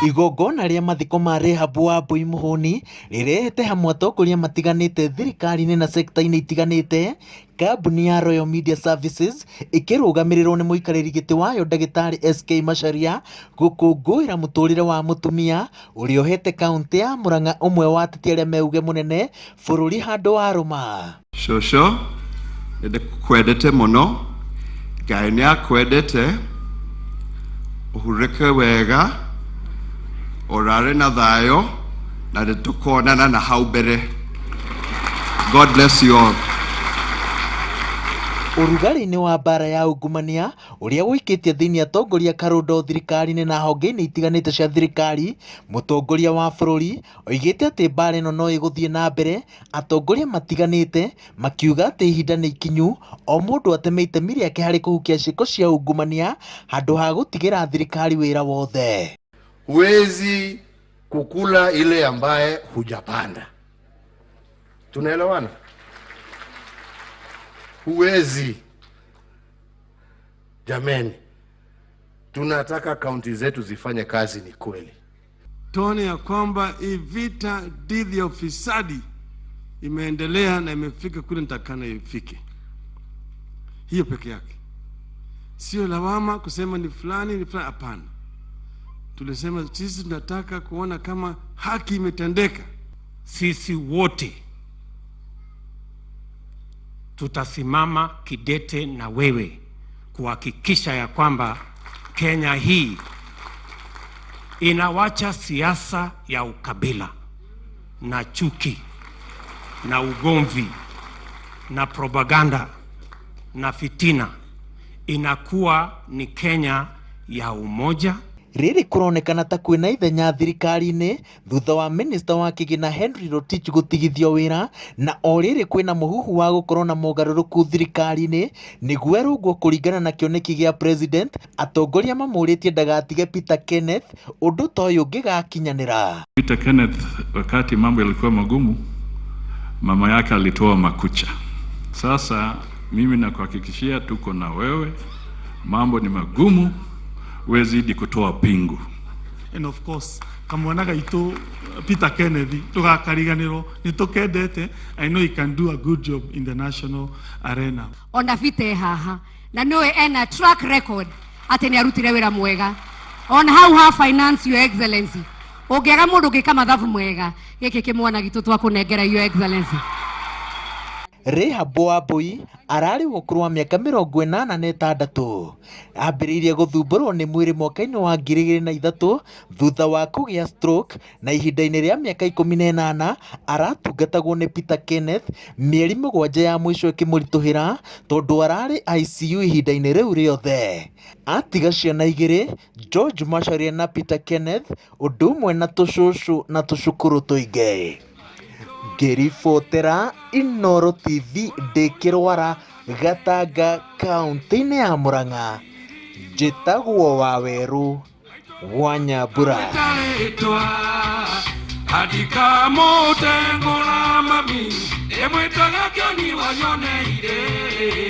Igongona ria mathiko ma Rahab Wambui Muhuni rirehete hamwe atongoria matiganite thirikari-ini na sekta-ini itiganite. Kambuni ya Royal Media Services ikirugamirirwo ni muikariri giti wayo Ndagitari SK Macharia gukungũĩra muturire wa mutumia uria ohete kaunti ya Murang'a, umwe wa ateti aria meuge munene bururi handu wa ruma. Shosho kwendete muno, Ngai ni akwendete, uhurike wega, orare na thayo, na nitukonana na hau mbere. God bless you all. Urugari-ini wa mbara ya ungumania uria wikitie thiini atongoria karundo thirikari-ini na honge-ini itiganite cia thirikari, mutongoria wa bururi oigite ati mbara ino no iguthii na mbere. Atongoria matiganite makiuga ati ihinda ni ikinyu o mundu ateme itemi riake hari kuhukia ciiko cia ungumania handu ha gutigira thirikari wira wothe. Huwezi kukula ile ambaye hujapanda. Tunaelewana? Huwezi. Jameni, tunataka kaunti zetu zifanye kazi, ni kweli. Tuone ya kwamba hii vita dhidi ya ufisadi imeendelea na imefika kule nitakana ifike. Hiyo peke yake. Sio lawama kusema ni fulani, hapana. Tulisema sisi tunataka kuona kama haki imetendeka. Sisi wote tutasimama kidete na wewe kuhakikisha ya kwamba Kenya hii inawacha siasa ya ukabila na chuki na ugomvi na propaganda na fitina. Inakuwa ni Kenya ya umoja. Riri kuronekana ta kwina ithenya thirikari-ini thutha wa minista wa kigina Henry Rotich gutigithio wira, na oriri kwina muhuhu wa gukorwo na mogaruruku thirikari-ini niguo erugwo kuringana na kioneki gia president. Atongoria mamuritie ndagatige Peter Kenneth undu ta uyu ngigakinyanira. Peter Kenneth, wakati mambo yalikuwa magumu, mama yake alitoa makucha. Sasa mimi nakuhakikishia tuko na wewe, mambo ni magumu, wezidi kutoa pingu. And of course, kamwanaga ito Peter Kenneth tugakariganiro nitukendete. I know he can do a good job in the national arena. Ona vite haha na noe ena track record ati ni arutire wira mwega on how her finance, your excellency. Ogera mundu gika mathabu mwega giki kimwana gitu twakunengera, your excellency. Rahab Wambui arari gukuru wa miaka 86 ambiriirie guthumburwo ni mwiri mwaka-ini wa 2003 thutha wa kugia stroke, na ihinda-ini ria miaka 18 aratungatagwo ni Peter Kenneth. Mieri 7 ya mwisho ikimurituhira tondu arari ICU ihinda-ini riu riothe. Atiga ciana 2, George Macharia na Peter Kenneth, undu umwe na tucucu na tucukuru tuingi. Ngiribotera Inooro TV ndikirwara Gatanga, kaunti-ini ya Murang'a. Njitagwo Waweru wa Nyambura. Hadika mote ngona mami emwetaga kioni wanyoneire.